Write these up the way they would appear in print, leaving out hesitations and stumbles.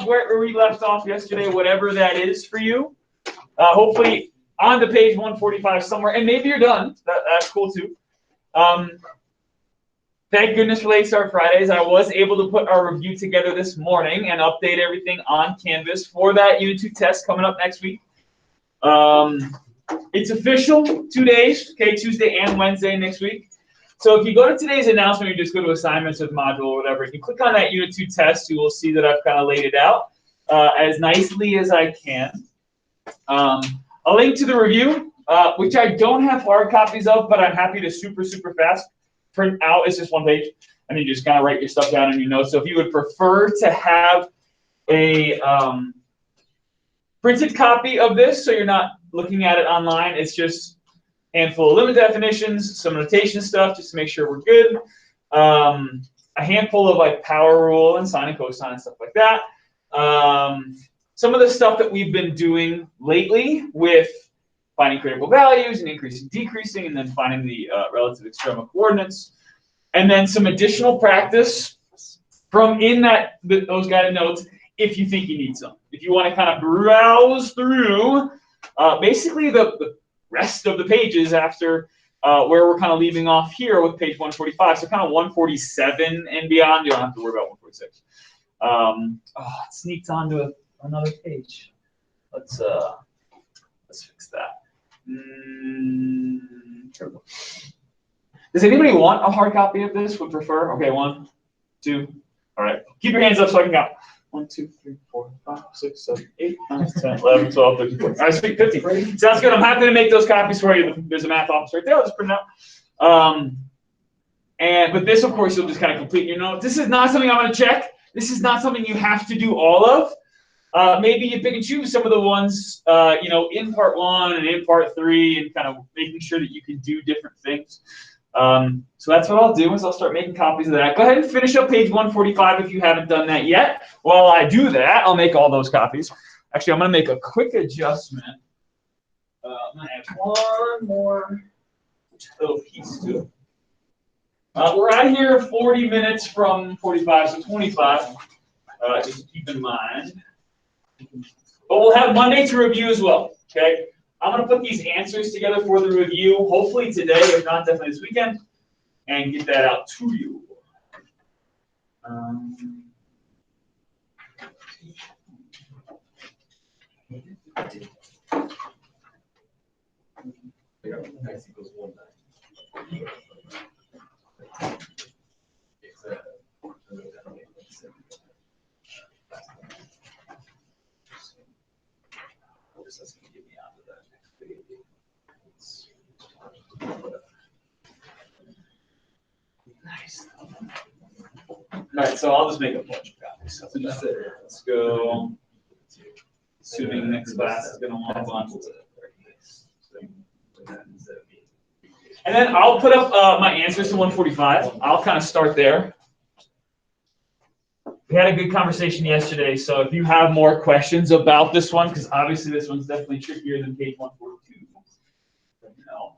up where we left off yesterday, whatever that is for you. Hopefully on the page 145 somewhere, and maybe you're done. That's cool too. Thank goodness for Late Start Fridays. I was able to put our review together this morning and update everything on Canvas for that Unit 2 test coming up next week. It's official, 2 days, okay, Tuesday and Wednesday next week. So if you go to today's announcement, you just go to assignments with module or whatever. If you click on that Unit 2 test, you will see that I've kind of laid it out as nicely as I can. A link to the review, which I don't have hard copies of, but I'm happy to super fast print out. It's just one page, and you just kind of write your stuff down in your notes. So if you would prefer to have a printed copy of this, so you're not looking at it online, it's just a handful of limit definitions, some notation stuff, just to make sure we're good. A handful of like power rule and sine and cosine and stuff like that. Some of the stuff that we've been doing lately with finding critical values and increasing, decreasing, and then finding the relative extremal coordinates. And then some additional practice from in those guided notes if you think you need some. If you want to kind of browse through basically the rest of the pages after where we're kind of leaving off here with page 145. So kind of 147 and beyond. You don't have to worry about 146. It sneaked onto another page. Let's fix that. Does anybody want a hard copy of this? Would prefer? Okay, 1, 2. All right. Keep your hands up so I can count. 1, 2, 3, 4, 5, 6, 7, 8, 9, 10, 11, 12, 13, 14. All right, speak 50. Sounds good. I'm happy to make those copies for you. There's a math office right there. I'll just print it out. But this, of course, you'll just kind of complete your notes. This is not something I'm going to check. This is not something you have to do all of. Maybe you pick and choose some of the ones, in part 1 and in part 3, and kind of making sure that you can do different things. So that's what I'll do is I'll start making copies of that. Go ahead and finish up page 145 if you haven't done that yet. While I do that, I'll make all those copies. Actually, I'm going to make a quick adjustment. I'm going to add one more little piece to it. We're out here 40 minutes from 45, so 25. Just keep in mind. But we'll have Monday to review as well, okay? I'm going to put these answers together for the review, hopefully today, if not definitely this weekend, and get that out to you. That's going to get me onto that next page. Nice. All right, so I'll just make a bunch of copies. Let's go. Assuming next class is going to want a bunch. And then I'll put up my answers to 145. I'll kind of start there. We had a good conversation yesterday, so if you have more questions about this one, because obviously this one's definitely trickier than page 142, let me know.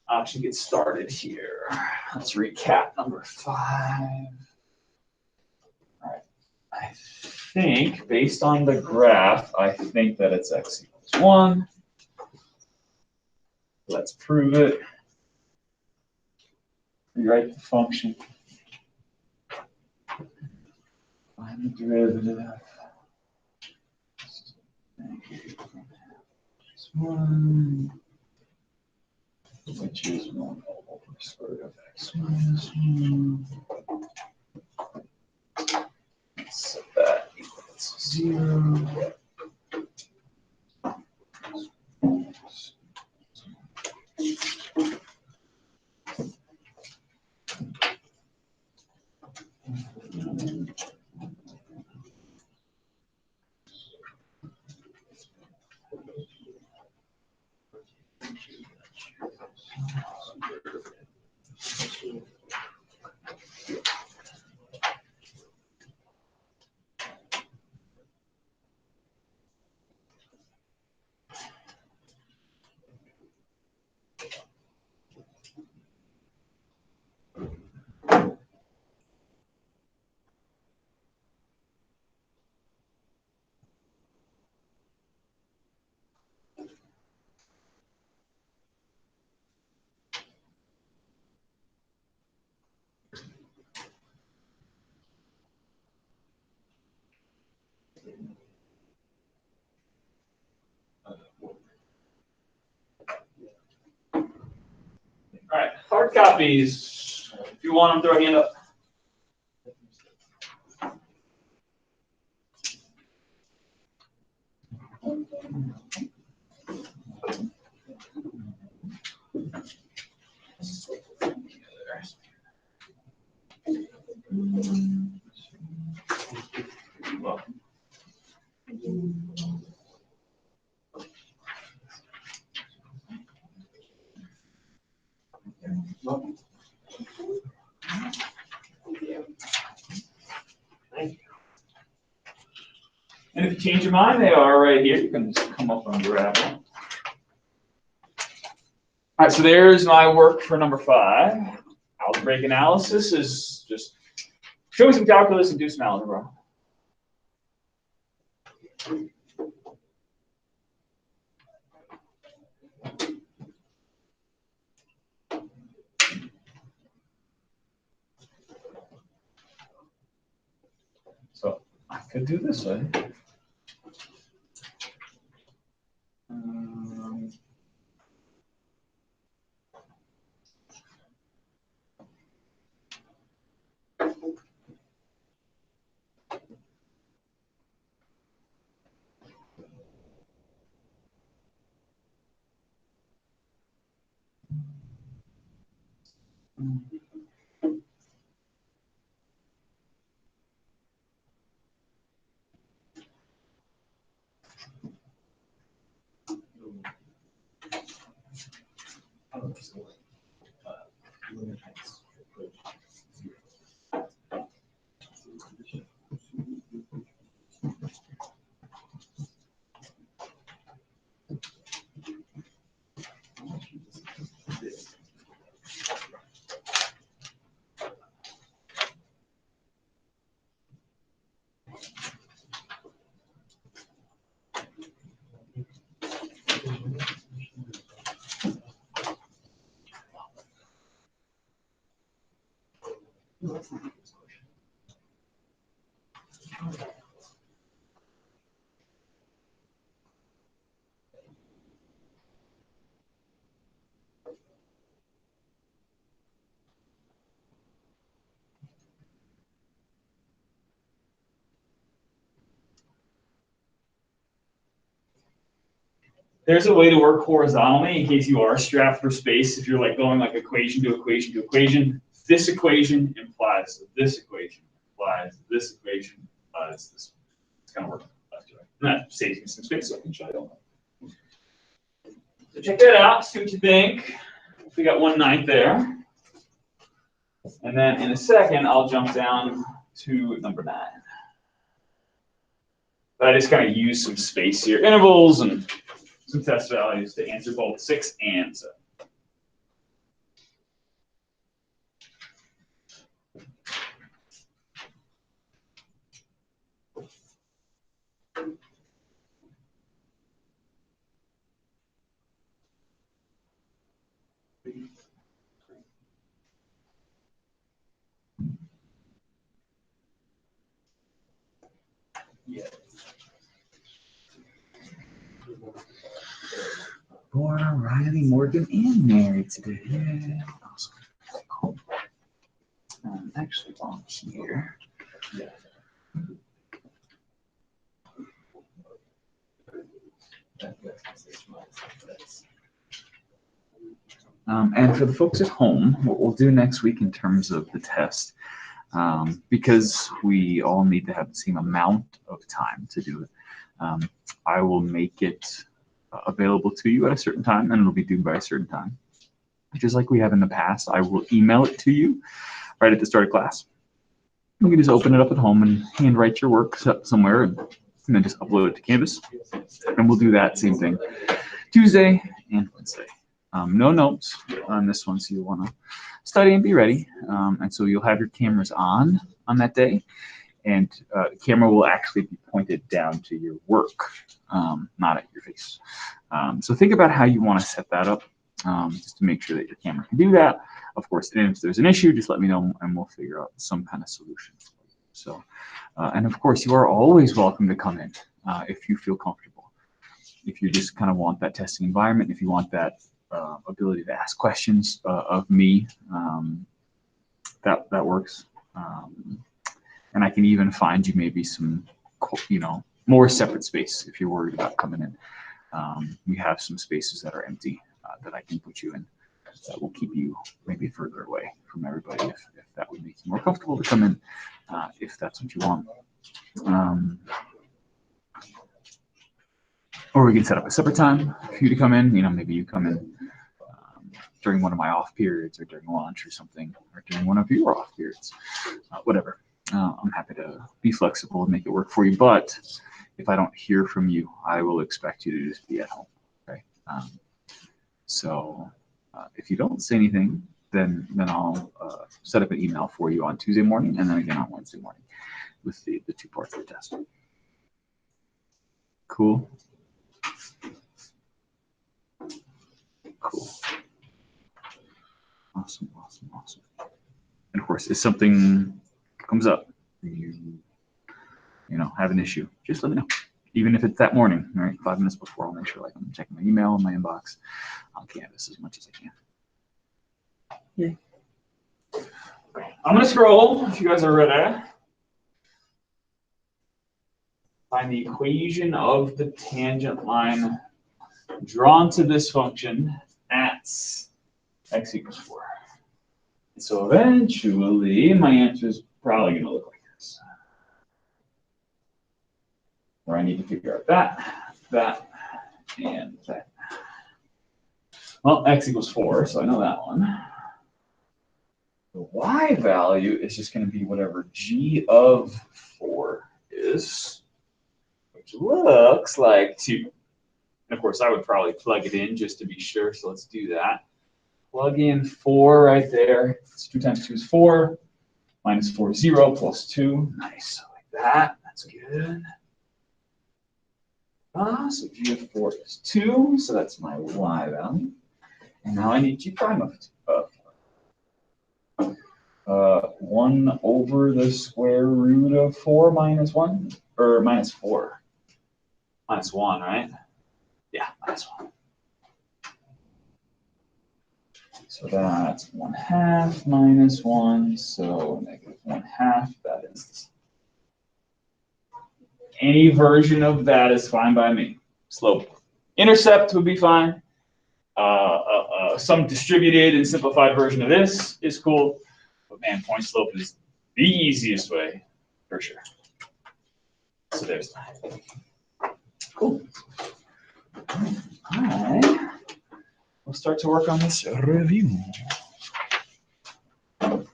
I'll actually get started here. Let's recap number 5. All right. I think, based on the graph, I think that it's x equals 1. Let's prove it. Rewrite the function. Find the derivative. X1, which is 1 over square root of x minus 1. Let's set that equals 0. All right, hard copies. If you want them, throw a hand up. And if you change your mind, they are right here. You can just come up and grab them. All right, so there's my work for number 5. Algebraic analysis is just show me some calculus and do some algebra. So I could do this way. There's a way to work horizontally in case you are strapped for space. If you're like going like equation to equation to equation, this equation implies this equation implies this equation implies this. It's kind of working left to right. And that saves me some space, so I can show you. So check that out. See what you think. We got 1/9 there. And then in a second, I'll jump down to number 9. But I just kind of use some space here, intervals and some test values to answer both 6 and 7. Yeah. Laura, Riley, Morgan, and Mary today. Yeah. Awesome. Cool. Actually, on here. Yeah. And for the folks at home, what we'll do next week in terms of the test, because we all need to have the same amount of time to do it, I will make it available to you at a certain time, and it'll be due by a certain time. Just like we have in the past, I will email it to you right at the start of class. You can just open it up at home and handwrite your work somewhere, and then just upload it to Canvas. And we'll do that same thing Tuesday and Wednesday. No notes on this one, so you'll want to study and be ready. And so you'll have your cameras on that day, and the camera will actually be pointed down to your work, not at your face. So think about how you want to set that up, just to make sure that your camera can do that. Of course, and if there's an issue, just let me know, and we'll figure out some kind of solution. So, and of course, you are always welcome to come in if you feel comfortable. If you just kind of want that testing environment, if you want that ability to ask questions of me, that works. And I can even find you maybe some, more separate space if you're worried about coming in. We have some spaces that are empty that I can put you in that will keep you maybe further away from everybody if that would make you more comfortable to come in, if that's what you want. Or we can set up a separate time for you to come in. Maybe you come in during one of my off periods or during lunch or something, or during one of your off periods, whatever. I'm happy to be flexible and make it work for you. But if I don't hear from you, I will expect you to just be at home. Okay. So if you don't say anything, then I'll set up an email for you on Tuesday morning and then again on Wednesday morning with the 2 parts of the test. Cool. Cool. Awesome. And of course, if something comes up, you have an issue, just let me know. Even if it's that morning, all right, 5 minutes before, I'll make sure I'm checking my email and my inbox on Canvas as much as I can. Yeah. Okay. I'm gonna scroll if you guys are ready. Find the equation of the tangent line drawn to this function at x equals 4. And so eventually, my answer is probably going to look like this. Where I need to figure out that, and that. Well, x equals 4, so I know that one. The y value is just going to be whatever g of 4 is, which looks like 2. And of course, I would probably plug it in just to be sure, so let's do that. Plug in 4 right there. It's 2 times 2 is 4. Minus 4 is 0 plus 2. Nice, like that. That's good. So g of 4 is 2, so that's my y value. And now I need g prime of 1 over the square root of 4 minus 1, or minus 4. Minus 1, right? Yeah, minus 1. So that's 1/2 minus 1, so negative 1/2. That is any version of that is fine by me. Slope, intercept would be fine. Some distributed and simplified version of this is cool, but man, point slope is the easiest way for sure. So there's that. Cool. All right. We'll start to work on this review.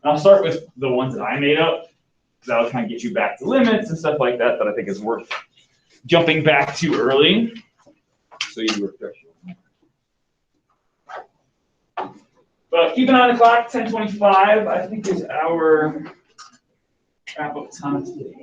I'll start with the ones that I made up, because that'll kind of get you back to limits and stuff like that I think is worth jumping back to early. So you refresh. But keep an eye on the clock, 10:25, I think is our wrap-up time today.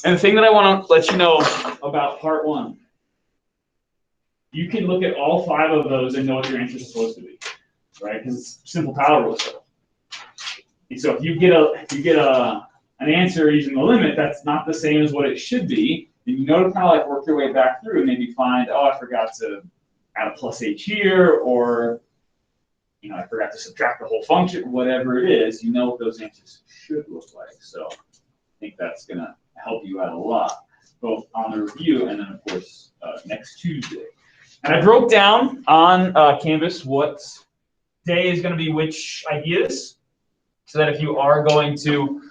And the thing that I want to let you know about part 1, you can look at all 5 of those and know what your answer is supposed to be, right? Because it's simple power rule stuff. And so if you get an answer using the limit that's not the same as what it should be, then you know to kind of like work your way back through and maybe find, oh, I forgot to add a plus h here, or I forgot to subtract the whole function, whatever it is, you know what those answers should look like. So I think that's going to help you out a lot, both on the review and then, of course, next Tuesday. And I broke down on Canvas what day is going to be which ideas, so that if you are going to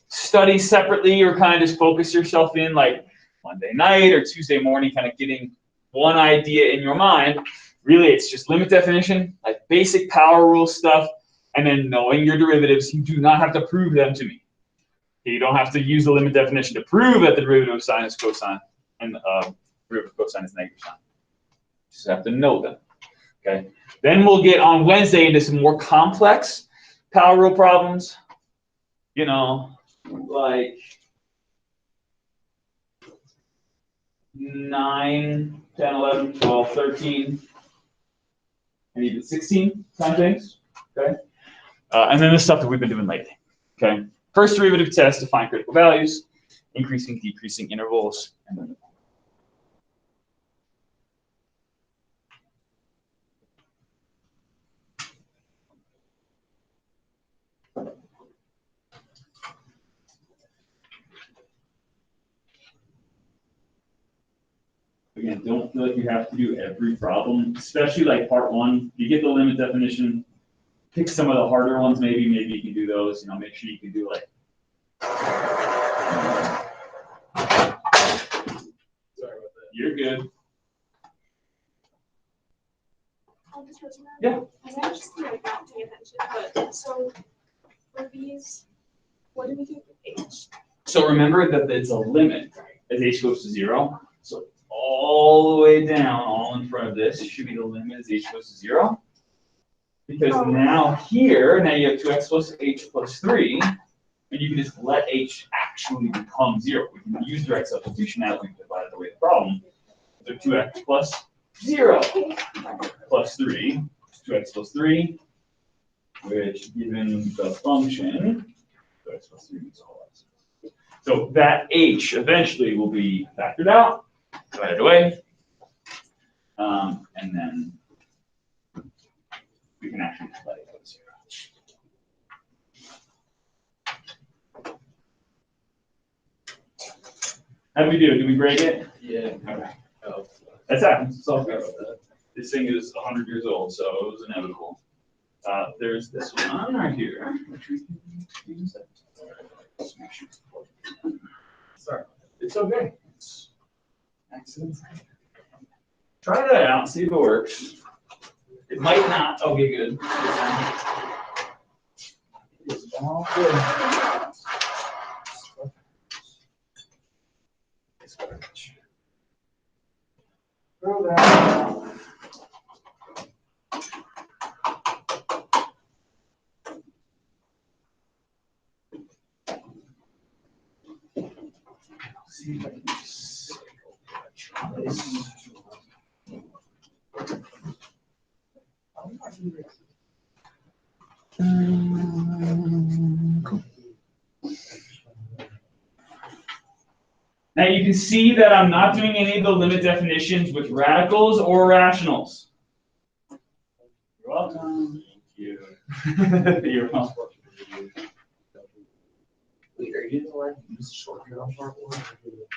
study separately or kind of just focus yourself in, like Monday night or Tuesday morning, kind of getting one idea in your mind. Really, it's just limit definition, like basic power rule stuff, and then knowing your derivatives. You do not have to prove them to me. You don't have to use the limit definition to prove that the derivative of sine is cosine and derivative of cosine is negative sine. You just have to know them. Okay. Then we'll get on Wednesday into some more complex power rule problems. You know, like 9, 10, 11, 12, 13, and even 16 kind of things. Okay. And then the stuff that we've been doing lately. Okay. First derivative test to find critical values, increasing, decreasing intervals, and then again, don't feel like you have to do every problem, especially like part 1. You get the limit definition, pick some of the harder ones, maybe you can do those, you know, make sure you can do like. Sorry about that. You're good. Yeah. I was just like not paying attention, but so for these, what do we do with H? So remember that it's a limit as H goes to 0. So all the way down, all in front of this should be the limit as H goes to 0. Because now here, now you have 2x plus H plus 3, and you can just let H actually become 0. We can use direct substitution now that we've divided away the problem. So 2x plus 0 plus 3, 2x plus 3, which given the function, 2x plus 3 is all x. So that H eventually will be factored out, divided away, and then we can actually let it go to 0. How did we do? Did we break it? Yeah. Okay. Oh, that's happened. It's all good. This thing is 100 years old, so it was inevitable. There's this one right here, which we can use. Sorry. It's okay. It's accident. Try that out, see if it works. It might not. Okay, good. It's all good. Throw that out. See if I can just try this. Cool. Now you can see that I'm not doing any of the limit definitions with radicals or rationals. You're welcome. Thank you. You're welcome. Wait, are you allowed to use shortcut on part 1?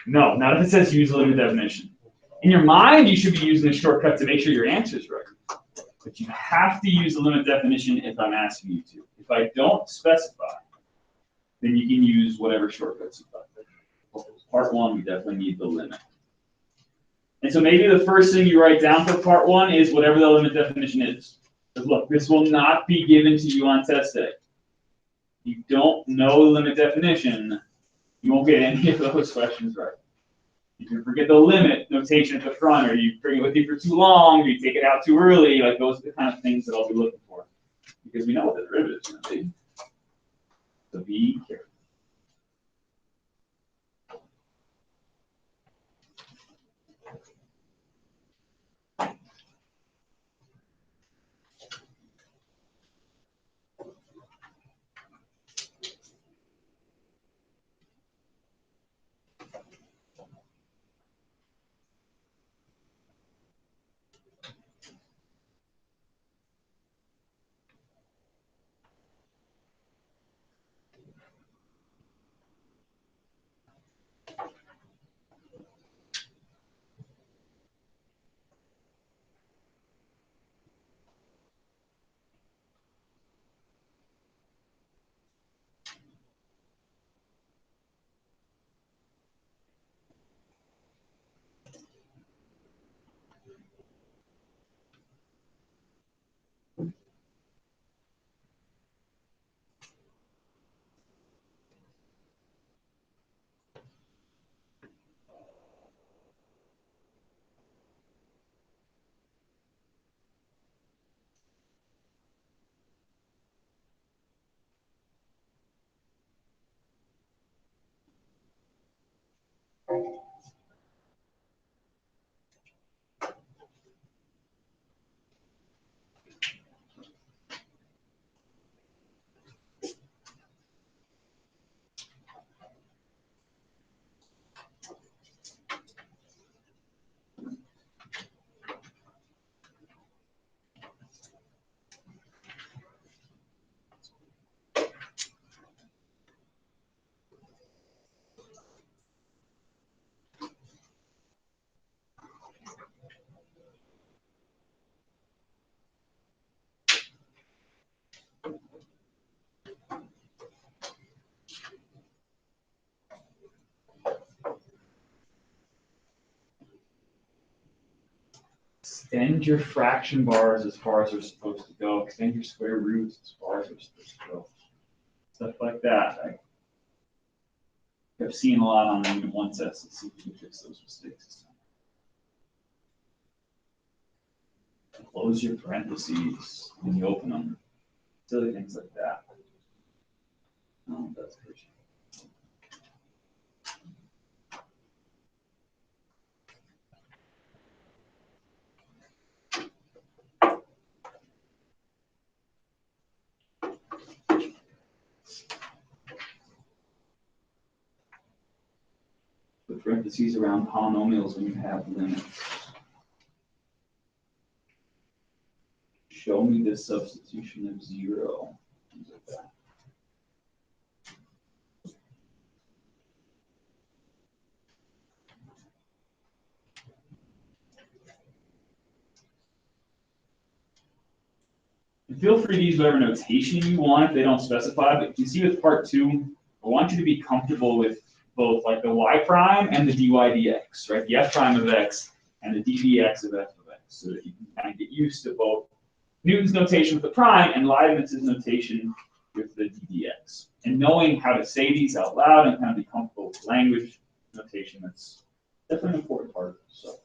No, not if it says use the limit definition. In your mind, you should be using a shortcut to make sure your answer is right. But you have to use the limit definition if I'm asking you to. If I don't specify, then you can use whatever shortcuts you like. Part 1, we definitely need the limit. And so maybe the first thing you write down for part 1 is whatever the limit definition is. Because look, this will not be given to you on test day. If you don't know the limit definition, you won't get any of those questions right. You can forget the limit notation at the front, or you bring it with you for too long, or you take it out too early. Like those are the kind of things that I'll be looking for. Because we know what the derivative is going to be. So be careful. Extend your fraction bars as far as they're supposed to go. Extend your square roots as far as they're supposed to go. Stuff like that. I've seen a lot on Unit 1 tests. Let's see if we can fix those mistakes this time. Close your parentheses when you open them. Silly things like that. Oh, that's crazy. Put parentheses around polynomials when you have limits. Show me the substitution of 0. Things like that. And feel free to use whatever notation you want if they don't specify, but you see with part 2, I want you to be comfortable with both like the y prime and the dy dx, right? The f prime of x and the ddx of f of x, so that you can kind of get used to both Newton's notation with the prime and Leibniz's notation with the ddx. And knowing how to say these out loud and kind of be comfortable with language notation, that's definitely an important part. So.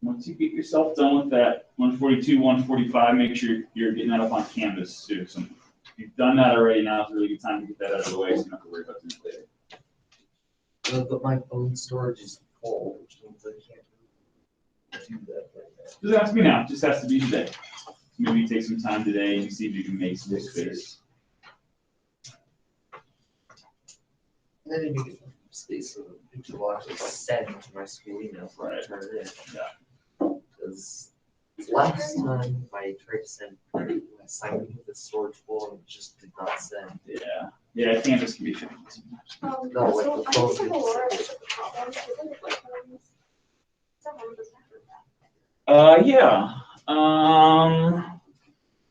Once you get yourself done with that 142, 145, make sure you're getting that up on canvas too. So if you've done that already, now is a really good time to get that out of the way so you don't have to worry about doing it later. But my phone storage is full, which means I can't do that right now. Doesn't have to be now, it just has to be today. Maybe take some time today and see if you can make some space. And then you get space so that people will actually send to my school email for I turn it in. Yeah. Because last time I tried to send my assignment with the storage full and it just did not send. Yeah. Yeah, canvas can be tricky sometimes. No, like So the I phone just have a is- Laura with the problems. Isn't it like someone doesn't have that? Yeah.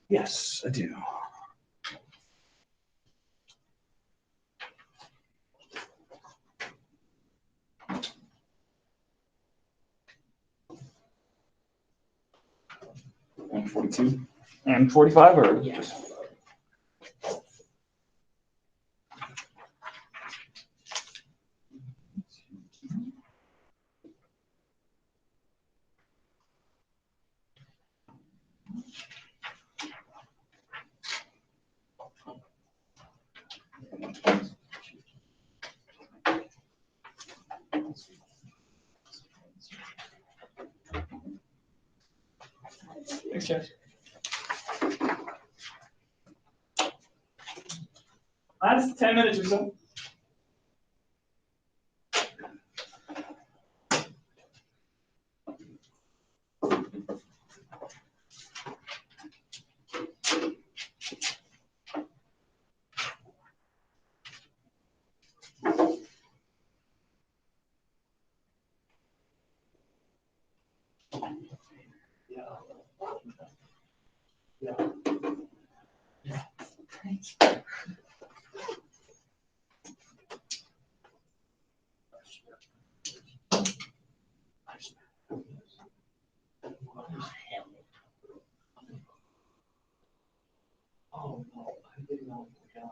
Yes, I do. And 42 and 45 or Yeah. just thanks, Jeff. Last 10 minutes or so. Oh, no, I didn't know. Yeah.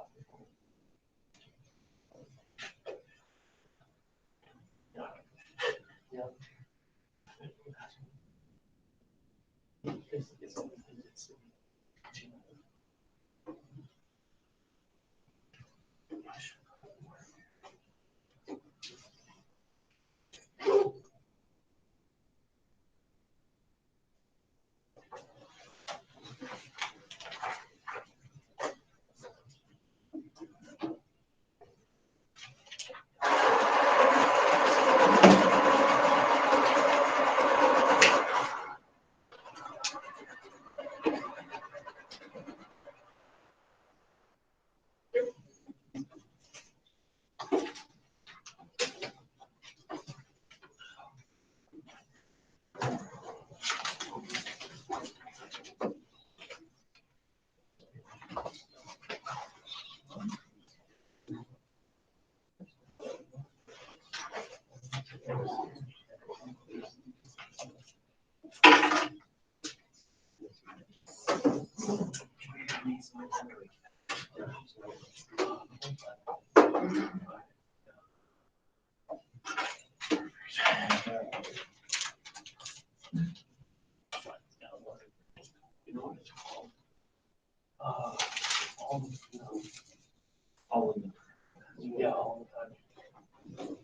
All of them. Yeah, all the time.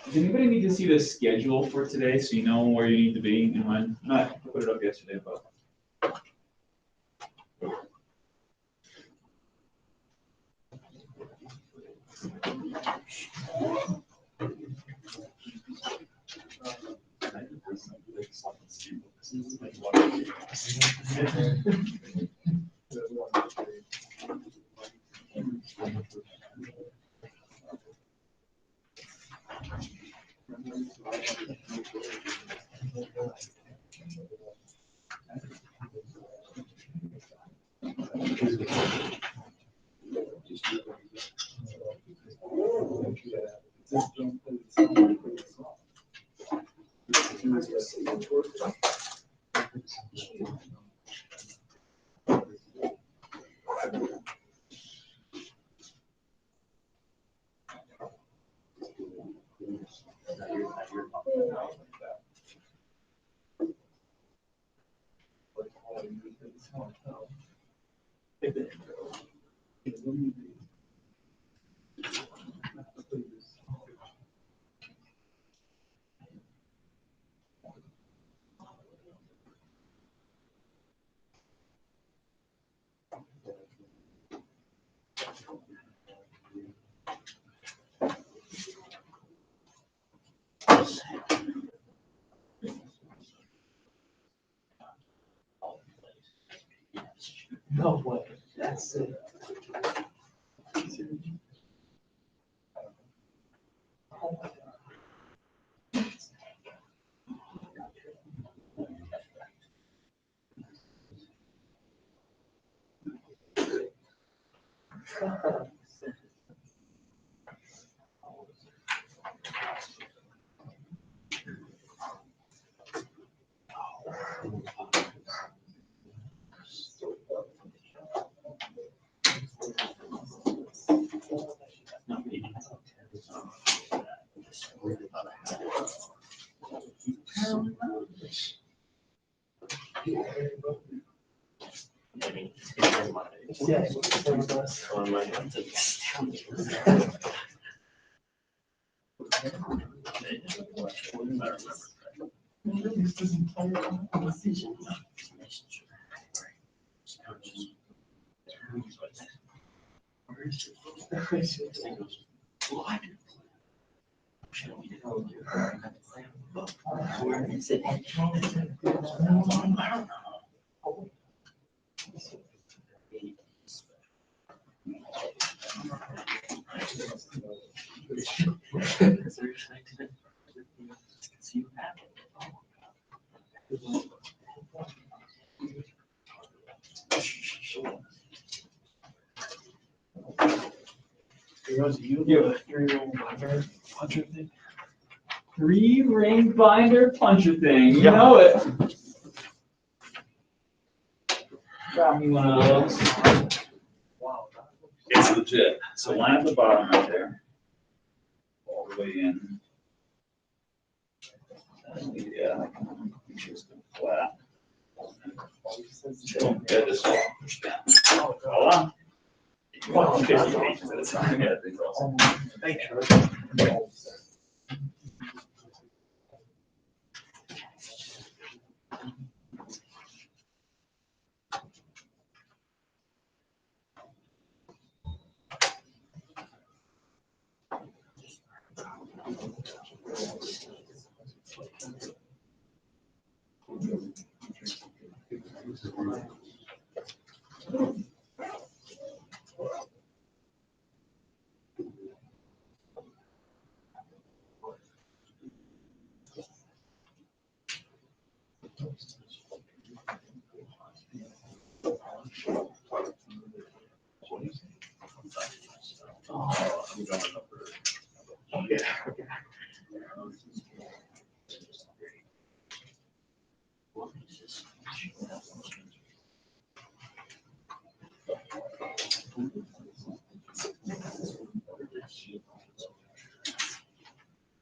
Does anybody need to see the schedule for today so you know where you need to be and when? I put it up yesterday, but. No way, that's it. Where is it? Three-ring binder puncher thing. You Yeah. know it. Got me one of those. It's legit. So line at the bottom right there. All the way in. Yeah. Make sure it's flat. Yeah, just push down. Hold on. 50 pages at a time. Yeah, things awesome. Thank you.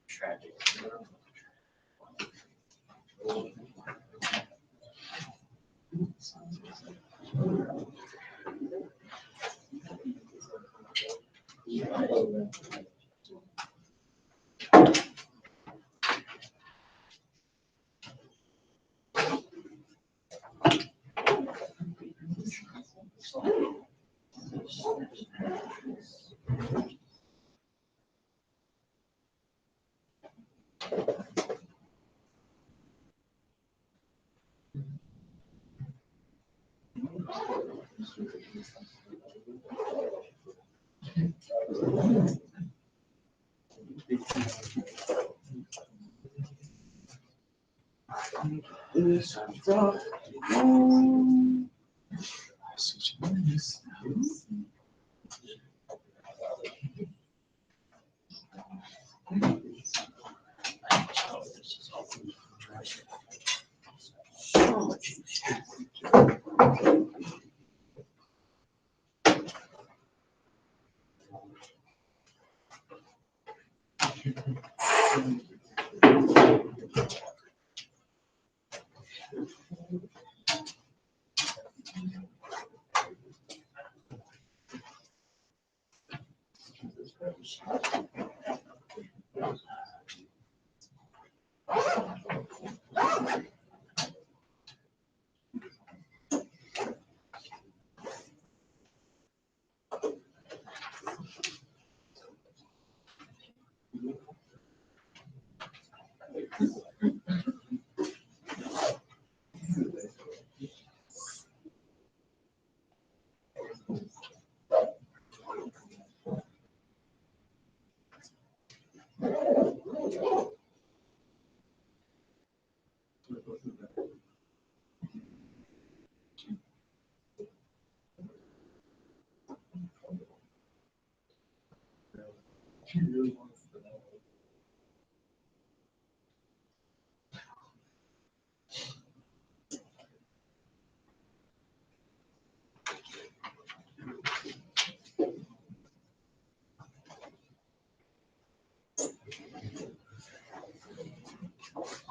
Tragic.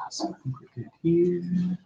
So I think we're good here.